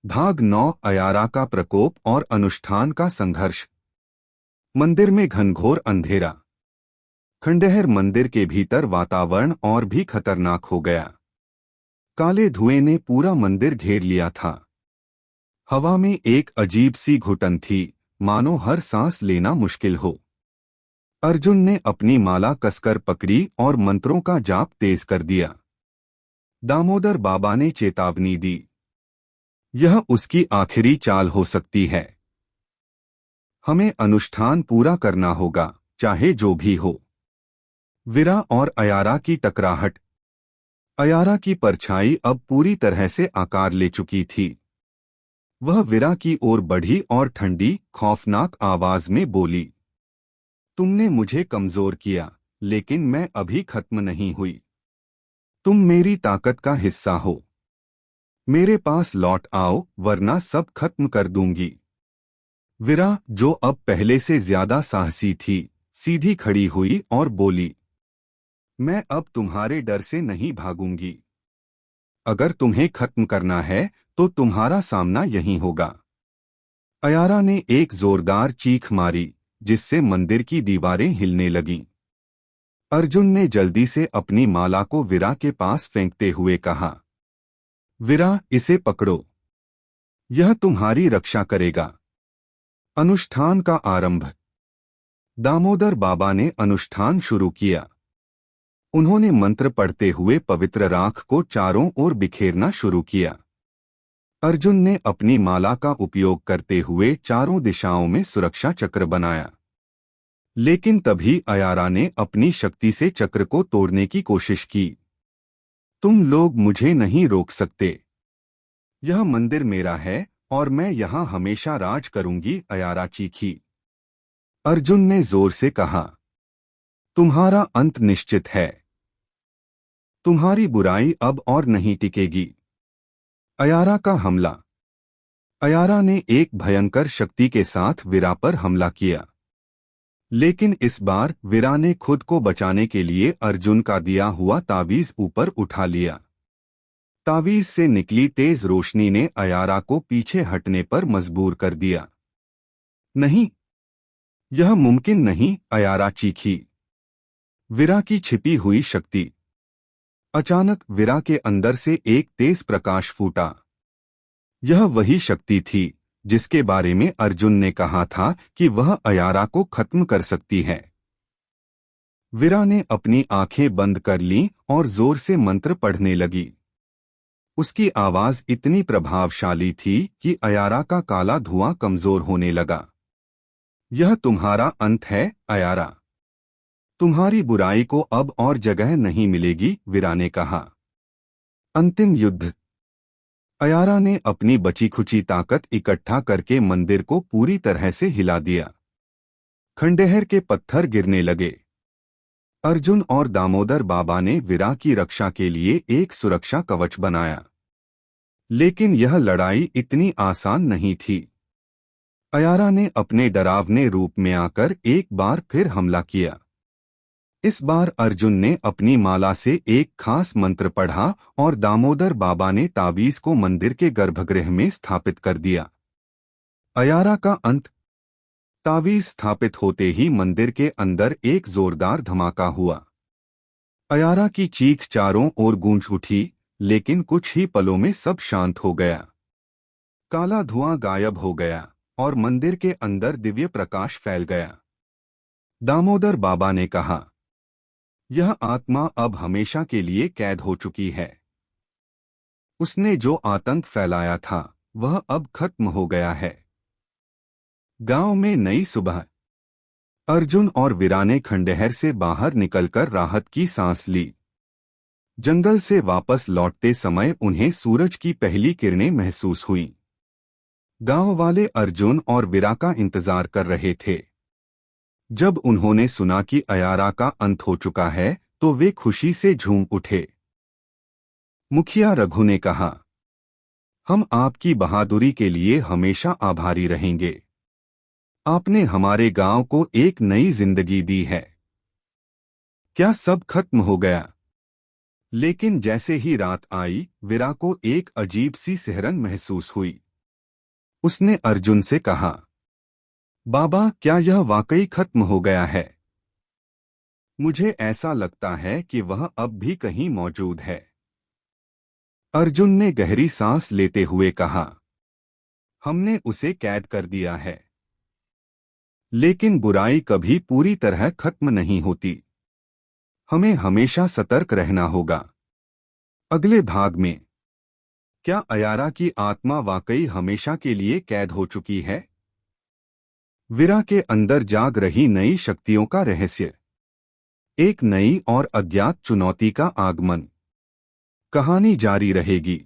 भाग 9 अयारा का प्रकोप और अनुष्ठान का संघर्ष। मंदिर में घनघोर अंधेरा। खंडहर मंदिर के भीतर वातावरण और भी खतरनाक हो गया। काले धुएं ने पूरा मंदिर घेर लिया था। हवा में एक अजीब सी घुटन थी, मानो हर सांस लेना मुश्किल हो। अर्जुन ने अपनी माला कसकर पकड़ी और मंत्रों का जाप तेज कर दिया। दामोदर बाबा ने चेतावनी दी, यह उसकी आखिरी चाल हो सकती है। हमें अनुष्ठान पूरा करना होगा, चाहे जो भी हो। वीरा और अयारा की टकराहट। अयारा की परछाई अब पूरी तरह से आकार ले चुकी थी। वह वीरा की ओर बढ़ी और ठंडी, खौफनाक आवाज में बोली, तुमने मुझे कमजोर किया, लेकिन मैं अभी खत्म नहीं हुई। तुम मेरी ताकत का हिस्सा हो। मेरे पास लौट आओ, वरना सब खत्म कर दूंगी। वीरा, जो अब पहले से ज्यादा साहसी थी, सीधी खड़ी हुई और बोली, मैं अब तुम्हारे डर से नहीं भागूंगी। अगर तुम्हें खत्म करना है तो तुम्हारा सामना यहीं होगा। अयारा ने एक जोरदार चीख मारी, जिससे मंदिर की दीवारें हिलने लगीं। अर्जुन ने जल्दी से अपनी माला को वीरा के पास फेंकते हुए कहा, वीरा, इसे पकड़ो। यह तुम्हारी रक्षा करेगा। अनुष्ठान का आरंभ। दामोदर बाबा ने अनुष्ठान शुरू किया। उन्होंने मंत्र पढ़ते हुए पवित्र राख को चारों ओर बिखेरना शुरू किया। अर्जुन ने अपनी माला का उपयोग करते हुए चारों दिशाओं में सुरक्षा चक्र बनाया। लेकिन तभी अयारा ने अपनी शक्ति से चक्र को तोड़ने की कोशिश की। तुम लोग मुझे नहीं रोक सकते। यह मंदिर मेरा है और मैं यहाँ हमेशा राज करूंगी, अयारा चीखी। अर्जुन ने जोर से कहा, तुम्हारा अंत निश्चित है। तुम्हारी बुराई अब और नहीं टिकेगी। अयारा का हमला। अयारा ने एक भयंकर शक्ति के साथ वीरा पर हमला किया। लेकिन इस बार वीरा ने खुद को बचाने के लिए अर्जुन का दिया हुआ तावीज ऊपर उठा लिया। तावीज से निकली तेज रोशनी ने अयारा को पीछे हटने पर मजबूर कर दिया। नहीं, यह मुमकिन नहीं, अयारा चीखी। वीरा की छिपी हुई शक्ति। अचानक वीरा के अंदर से एक तेज प्रकाश फूटा। यह वही शक्ति थी जिसके बारे में अर्जुन ने कहा था कि वह अयारा को खत्म कर सकती है। वीरा ने अपनी आंखें बंद कर लीं और जोर से मंत्र पढ़ने लगी। उसकी आवाज इतनी प्रभावशाली थी कि अयारा का काला धुआं कमजोर होने लगा। यह तुम्हारा अंत है, अयारा। तुम्हारी बुराई को अब और जगह नहीं मिलेगी, वीरा ने कहा। अंतिम युद्ध। अयारा ने अपनी बची खुची ताकत इकट्ठा करके मंदिर को पूरी तरह से हिला दिया। खंडहर के पत्थर गिरने लगे। अर्जुन और दामोदर बाबा ने वीरा की रक्षा के लिए एक सुरक्षा कवच बनाया। लेकिन यह लड़ाई इतनी आसान नहीं थी। अयारा ने अपने डरावने रूप में आकर एक बार फिर हमला किया। इस बार अर्जुन ने अपनी माला से एक खास मंत्र पढ़ा और दामोदर बाबा ने तावीज को मंदिर के गर्भगृह में स्थापित कर दिया। अयारा का अंत। तावीज स्थापित होते ही मंदिर के अंदर एक जोरदार धमाका हुआ। अयारा की चीख चारों ओर गूंज उठी, लेकिन कुछ ही पलों में सब शांत हो गया। काला धुआं गायब हो गया और मंदिर के अंदर दिव्य प्रकाश फैल गया। दामोदर बाबा ने कहा, यह आत्मा अब हमेशा के लिए कैद हो चुकी है। उसने जो आतंक फैलाया था वह अब खत्म हो गया है। गांव में नई सुबह। अर्जुन और वीरा ने खंडहर से बाहर निकलकर राहत की सांस ली। जंगल से वापस लौटते समय उन्हें सूरज की पहली किरणें महसूस हुईं। गांव वाले अर्जुन और वीरा का इंतजार कर रहे थे। जब उन्होंने सुना कि अयारा का अंत हो चुका है तो वे खुशी से झूम उठे। मुखिया रघु ने कहा, हम आपकी बहादुरी के लिए हमेशा आभारी रहेंगे। आपने हमारे गांव को एक नई जिंदगी दी है। क्या सब खत्म हो गया? लेकिन जैसे ही रात आई, वीरा को एक अजीब सी सिहरन महसूस हुई। उसने अर्जुन से कहा, बाबा, क्या यह वाकई खत्म हो गया है? मुझे ऐसा लगता है कि वह अब भी कहीं मौजूद है। अर्जुन ने गहरी सांस लेते हुए कहा, हमने उसे कैद कर दिया है, लेकिन बुराई कभी पूरी तरह खत्म नहीं होती। हमें हमेशा सतर्क रहना होगा। अगले भाग में, क्या अयारा की आत्मा वाकई हमेशा के लिए कैद हो चुकी है? वीरा के अंदर जाग रही नई शक्तियों का रहस्य, एक नई और अज्ञात चुनौती का आगमन। कहानी जारी रहेगी।